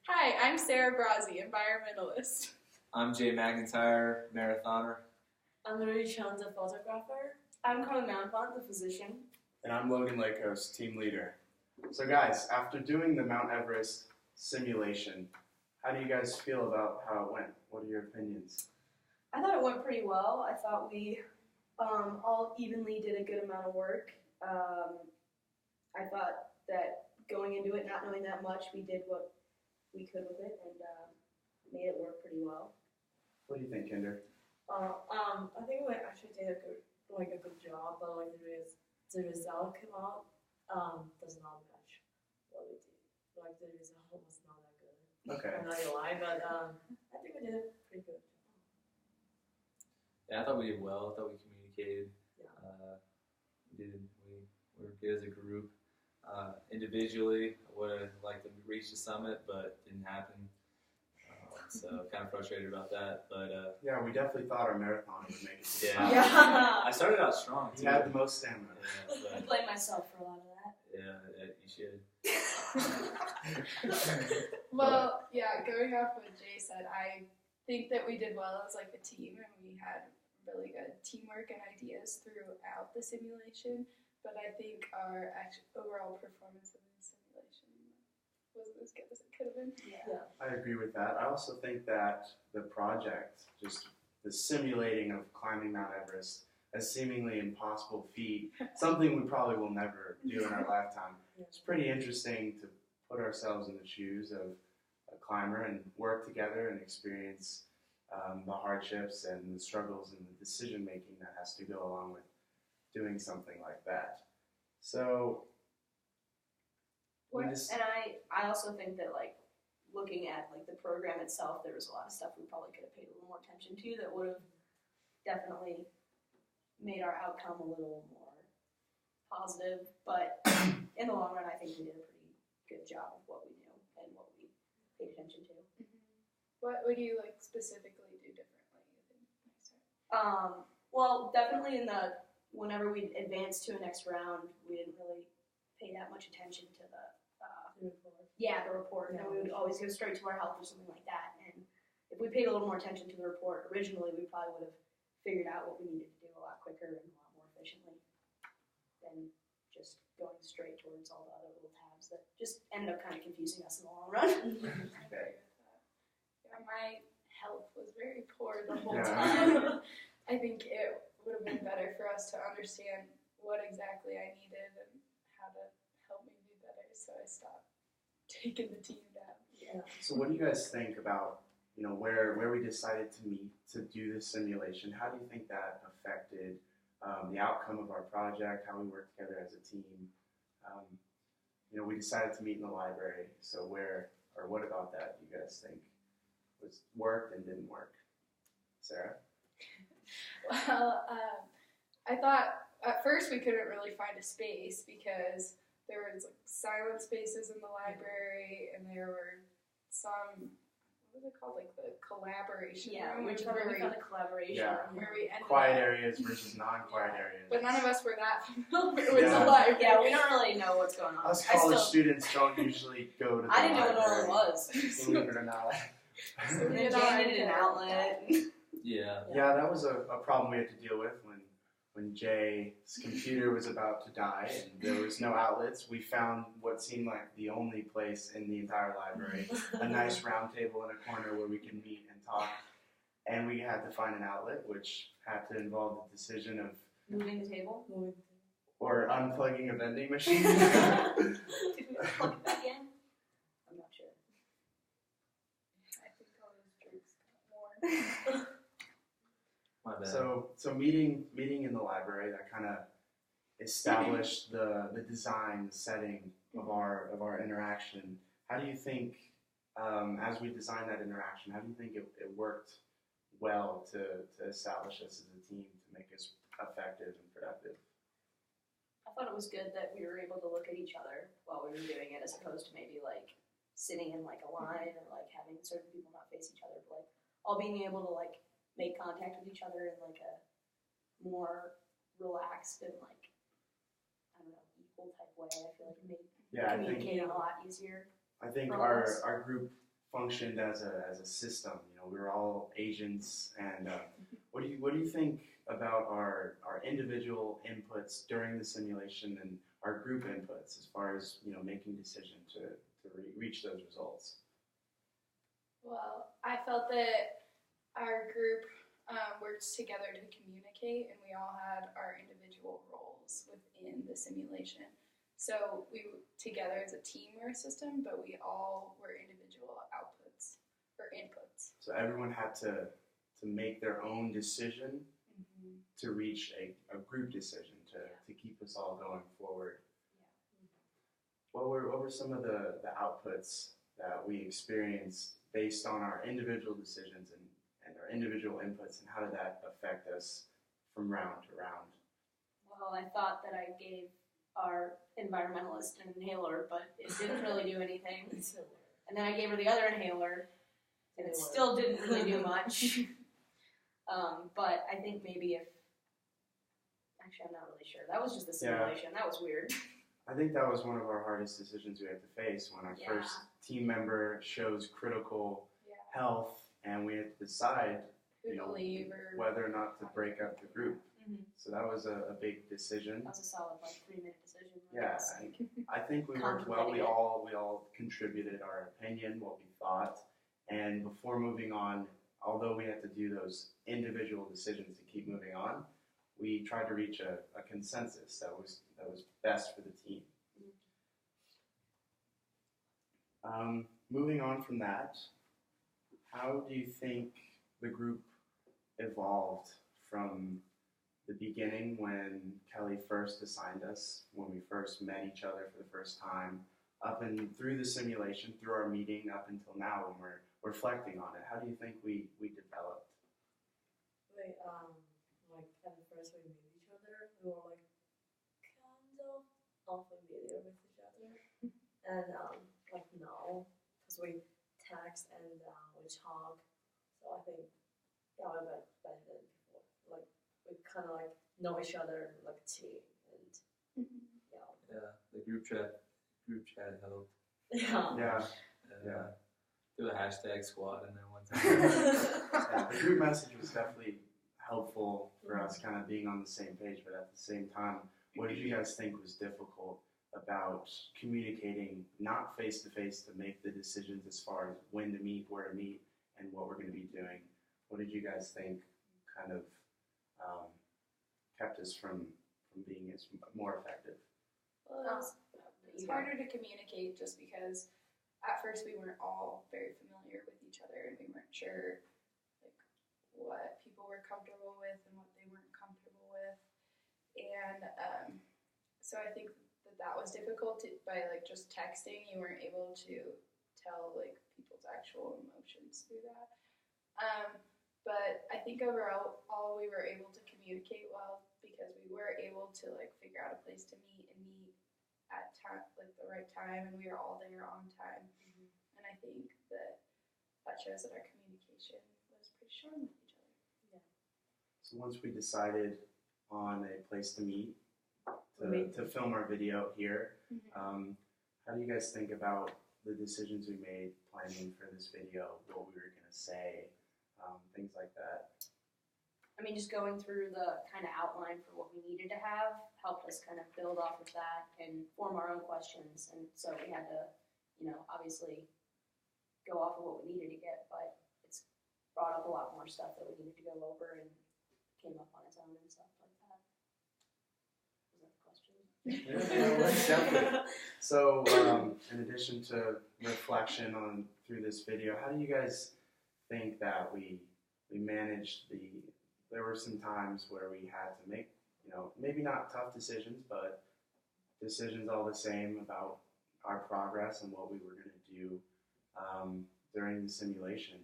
Hi, I'm Sarah Brazzi, environmentalist. I'm Jay McIntyre, marathoner. I'm Marie Chun, the photographer. I'm Carla Mountvaught, the physician. And I'm Logan Lakos, team leader. So guys, after doing the Mount Everest simulation, how do you guys feel about how it went? What are your opinions? I thought it went pretty well. I thought we all evenly did a good amount of work. I thought that going into it, not knowing that much, we did what we could with it and made it work pretty well. What do you think, Kinder? I think we actually did a good job, but the result came out does not match what we did. Like the result was not that good. Okay. I'm not gonna lie, but I think we did a pretty good job. Yeah, I thought we did well. I thought we communicated. Yeah. We were good as a group. Individually, I would have liked to reach the summit, but didn't happen. So kind of frustrated about that. But Yeah, we definitely thought our marathoner would make it to the Yeah. top. Yeah. I started out strong He too. had the most stamina. I Yeah, blame myself for a lot of that. you should. Well, yeah, going off what Jay said, I think that we did well as like a team and we had really good teamwork and ideas throughout the simulation, but I think our overall performance of the simulation wasn't as good as it could have been. Yeah. I agree with that. I also think that the project, just the simulating of climbing Mount Everest, a seemingly impossible feat, something we probably will never do in our lifetime. It's pretty interesting to put ourselves in the shoes of a climber and work together and experience the hardships and the struggles and the decision making that has to go along with doing something like that. So, we just, And I also think that like looking at like the program itself, there was a lot of stuff we probably could have paid a little more attention to that would have definitely made our outcome a little more positive. But in the long run, I think we did a pretty good job of what we knew and what we paid attention to. What would you like specifically do differently, you think, next time? Well, definitely whenever we advanced to a next round, we didn't really pay that much attention to the report. Yeah. And we would always go straight to our health or something like that. And if we paid a little more attention to the report originally, we probably would have figured out what we needed to do a lot quicker and a lot more efficiently than just going straight towards all the other little tabs that just ended up kind of confusing us in the long run. okay. Yeah, my health was very poor the whole Yeah. time. I think it would have been better for us to understand what exactly I needed and how to help me do better, so I stopped taking the team down. Yeah. So what do you guys think about, where we decided to meet to do this simulation? How do you think that affected the outcome of our project, how we worked together as a team? We decided to meet in the library, so what about that do you guys think worked and didn't work? Sarah? Well, I thought at first we couldn't really find a space because there was like silent spaces in the library and there were some, what was it called, like the collaboration room, which is where we found a collaboration Yeah. room. where we ended Quiet up. areas versus non-quiet areas. But none of us were that familiar with Yeah. the library. Yeah, we don't really know what's going on. Us I college still- students don't usually go to the I didn't know what library. Norland was. Believe it or not. So And we then had Jay our needed an own outlet. Yeah. Yeah, that was a problem we had to deal with when Jay's computer was about to die and there was no outlets. We found what seemed like the only place in the entire library, a nice round table in a corner where we can meet and talk. And we had to find an outlet, which had to involve the decision of Moving the table. or unplugging a vending machine. Did we plug it back in? I'm not sure. I think all those drinks got more. My bad. So meeting in the library, that kind of established the design, the setting of our interaction. How do you think, as we designed that interaction, how do you think it worked well to establish us as a team, to make us effective and productive? I thought it was good that we were able to look at each other while we were doing it, as opposed to maybe like sitting in like a line or like having certain people not face each other, but like all being able to like make contact with each other in like a more relaxed and like, I don't know, equal type way. I feel like it made Yeah, I think communicating a lot easier. I think For our us. our group functioned as a system. You know, we were all agents. And what do you think about our individual inputs during the simulation and our group inputs as far as, you know, making decisions to reach those results? Well, I felt that our group worked together to communicate, and we all had our individual roles within the simulation. So we together as a team were a system, but we all were individual outputs or inputs. So everyone had to make their own decision to reach a group decision to keep us all going forward. What were some of the outputs that we experienced based on our individual decisions and our individual inputs, and how did that affect us from round to round? Well, I thought that I gave our environmentalist an inhaler, but it didn't really do anything. And then I gave her the other inhaler, and it still didn't really do much. But I think maybe if, actually I'm not really sure. That was just a simulation. That was weird. I think that was one of our hardest decisions we had to face when our first team member shows critical health, and we had to decide, Who to leave or whether or not to break up the group. Mm-hmm. So that was a big decision. That was a solid 3-minute decision. Yeah, I think we worked well. We all contributed our opinion, what we thought, and before moving on, although we had to do those individual decisions to keep moving on, we tried to reach a consensus that was best for the team. Moving on from that, how do you think the group evolved from the beginning when Kelly first assigned us, when we first met each other for the first time, up and through the simulation, through our meeting, up until now when we're reflecting on it? How do you think we developed? Like at first we met each other, we were like kind of unfamiliar with each other, and like now, because we text and we talk, so I think we're better than before. Like we kind of like know each other like a team, and Yeah, the group chat helped. Yeah. Threw a hashtag squad in there one time. The group message was definitely helpful for us kind of being on the same page, but at the same time, what did you guys think was difficult about communicating, not face-to-face, to make the decisions as far as when to meet, where to meet, and what we're going to be doing? What did you guys think kind of kept us from being as more effective? Well, it's harder to communicate just because at first we weren't all very familiar with each other, and we weren't sure like what people were comfortable with and what they weren't comfortable with. And so I think that was difficult by like just texting. You weren't able to tell like people's actual emotions through that. But I think overall we were able to communicate well because we were able to like figure out a place to meet at time, like the right time, and we were all there on time. And I think that shows that our communication was pretty strong with each other. So once we decided on a place to meet, to film our video here, how do you guys think about the decisions we made planning for this video, what we were going to say, things like that? I mean, just going through the kind of outline for what we needed to have helped us kind of build off of that and form our own questions. And so we had to, obviously go off of what we needed to get, but it's brought up a lot more stuff that we needed to go over and came up on its own and stuff like that. Was that the question? Definitely. So, in addition to reflection on through this video, how do you guys think that we managed there were some times where we had to make, maybe not tough decisions, but decisions all the same about our progress and what we were going to do during the simulation.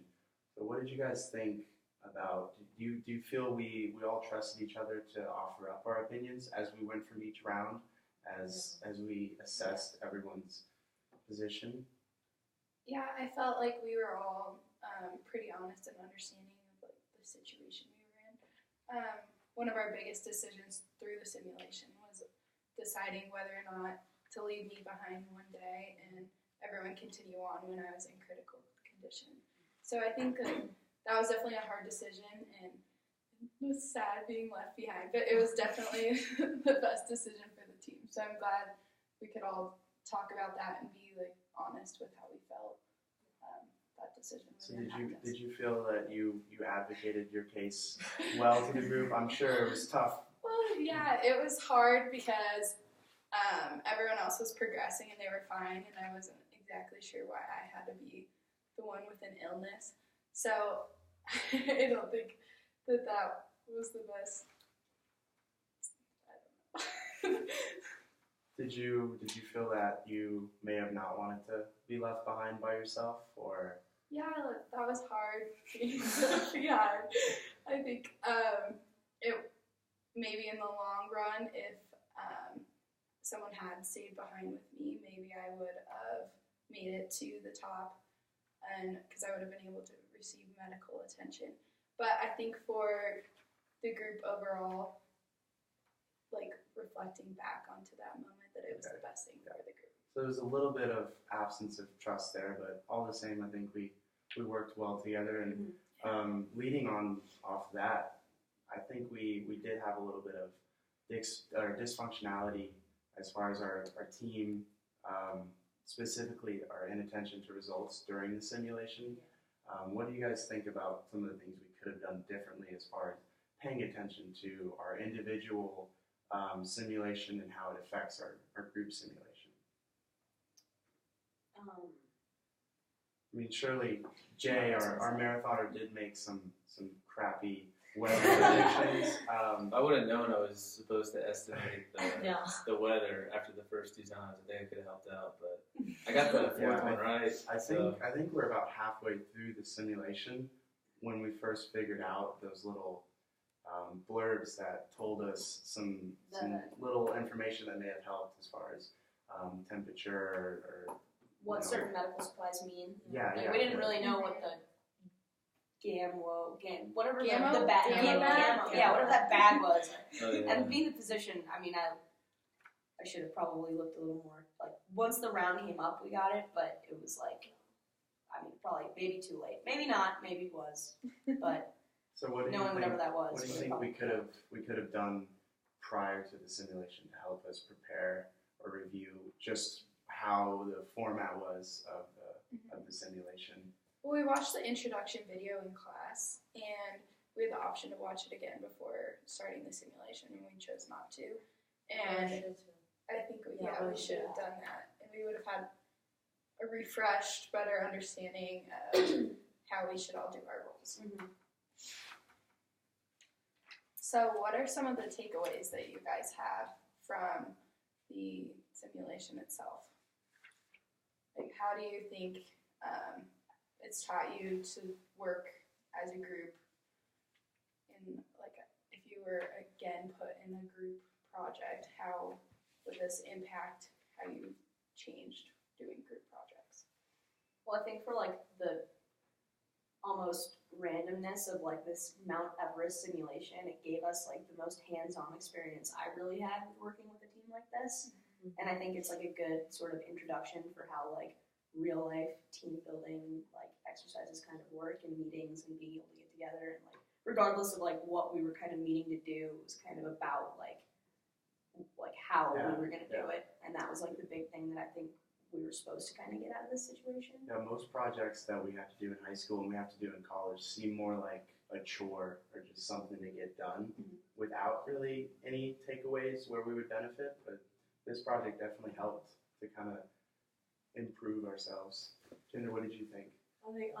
So what did you guys think about, do you feel we all trusted each other to offer up our opinions as we went from each round, as we assessed everyone's position? Yeah, I felt like we were all pretty honest and understanding of like the situation we were in. One of our biggest decisions through the simulation was deciding whether or not to leave me behind one day and everyone continue on when I was in critical condition. competition. So I think that was definitely a hard decision, and it was sad being left behind, but it was definitely the best decision for the team. So I'm glad we could all talk about that and be like honest with how we felt. That decision. So did you feel that you advocated your case well to the group? I'm sure it was tough. Well, yeah, it was hard because everyone else was progressing and they were fine, and I wasn't exactly sure why I had to be the one with an illness. So I don't think that was the best. I don't know. Did you feel that you may have not wanted to be left behind by yourself, or? Yeah, that was hard. Yeah, I think it maybe in the long run, if someone had stayed behind with me, maybe I would have made it to the top, and because I would have been able to receive medical attention. But I think for the group overall, like reflecting back onto that moment, that it was the best thing for the group. So there's a little bit of absence of trust there, but all the same, I think we worked well together. And leading on off that, I think we did have a little bit of dysfunctionality as far as our team, specifically our inattention to results during the simulation. What do you guys think about some of the things we could have done differently as far as paying attention to our individual simulation and how it affects our group simulation? I mean, surely Jay, our marathoner, did make some crappy weather predictions. I would have known I was supposed to estimate the weather after the first two times. I think I could have helped out, but I got the fourth one right. I think we're about halfway through the simulation when we first figured out those little blurbs that told us some little information that may have helped as far as temperature or what certain medical supplies mean. Yeah, we didn't really know what the whatever Gamma? the bag, whatever that bag was. Oh, yeah. And being the physician, I mean, I should have probably looked a little more. Like once the round came up, we got it, but it was like, I mean, probably maybe too late, maybe not, maybe it was, but so what do you knowing think, whatever that was. What do you think we could have done prior to the simulation to help us prepare or review just how the format was of the simulation? Well, we watched the introduction video in class, and we had the option to watch it again before starting the simulation, and we chose not to. And I think we should have done that, and we would have had a refreshed, better understanding of how we should all do our roles. Mm-hmm. So, what are some of the takeaways that you guys have from the simulation itself? Like, how do you think it's taught you to work as a group? In like, if you were again put in a group project, how would this impact how you changed doing group projects? Well, I think for like the almost randomness of like this Mount Everest simulation, it gave us like the most hands-on experience I really had with working with a team like this. Mm-hmm. And I think it's like a good sort of introduction for how like real life team building like exercises kind of work in meetings and being able to get together, and like regardless of like what we were kind of meeting to do, it was kind of about like how we were going to do it, and that was like the big thing that I think we were supposed to kind of get out of this situation. Yeah, most projects that we have to do in high school and we have to do in college seem more like a chore or just something to get done without really any takeaways where we would benefit. But this project definitely helped to kind of improve ourselves. Jinder, what did you think? I think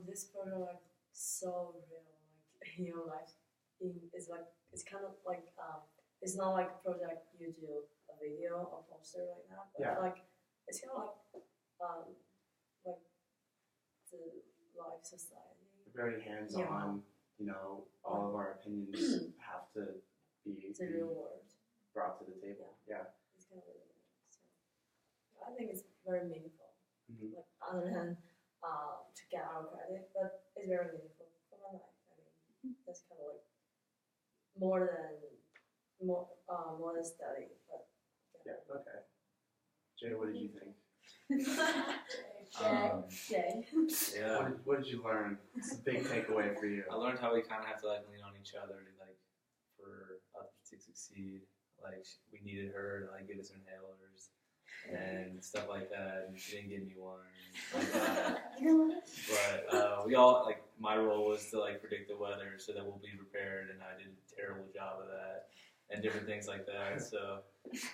this project like so real, like it's like it's kind of like it's not like a project you do a video or poster like that, but like it's kind of like the life society. Very hands-on. You know, all of our opinions have to be the real world brought to the table. Yeah. It's kind of really so I think it's very meaningful. Mm-hmm. Like other than to get our credit, but it's very meaningful for my life. I mean, that's kind of like more than study, but yeah. Okay. Jay, what did you think? Jay. Yeah. What did you learn? It's a big takeaway for you. I learned how we kind of have to like lean on each other to like for others to succeed. Like we needed her to like get us inhalers and stuff like that, and she didn't give me one. Like that. But we all like my role was to like predict the weather so that we'll be prepared, and I did a terrible job of that, and different things like that. So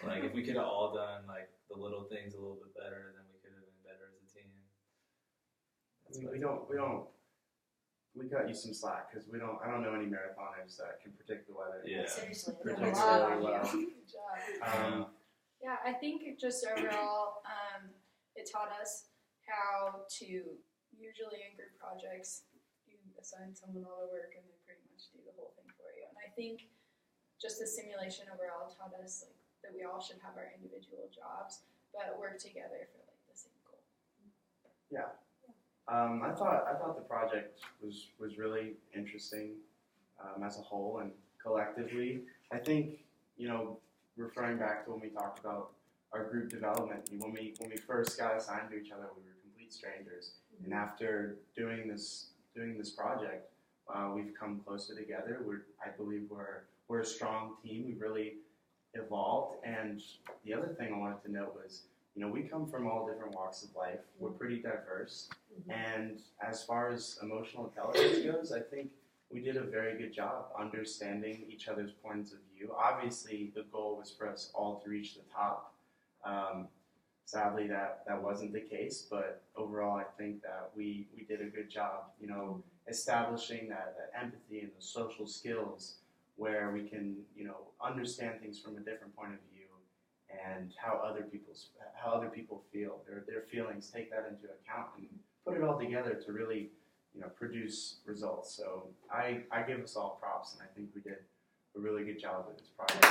like if we could have all done like the little things a little bit better, then we could have been better as a team. I mean, we cut you some slack because I don't know any marathoners that can predict the weather. Yeah. Seriously. Predicts Wow. really well. Good job. Yeah, I think just overall, it taught us how to usually in group projects, you assign someone all the work and they pretty much do the whole thing for you. And I think just the simulation overall taught us like that we all should have our individual jobs, but work together for like the same goal. Yeah. I thought the project was really interesting as a whole and collectively. I think, referring back to when we talked about our group development, when we first got assigned to each other, we were complete strangers. And after doing this project, we've come closer together. I believe we're a strong team. We've really evolved. And the other thing I wanted to note was, we come from all different walks of life. We're pretty diverse. And as far as emotional intelligence goes, I think we did a very good job understanding each other's points of view. Obviously, the goal was for us all to reach the top. Sadly, that wasn't the case, but overall, I think that we did a good job, establishing that empathy and the social skills where we can, understand things from a different point of view and how other people feel, their feelings, take that into account and put it all together to really, produce results. So I give us all props, and I think we did a really good job with this project.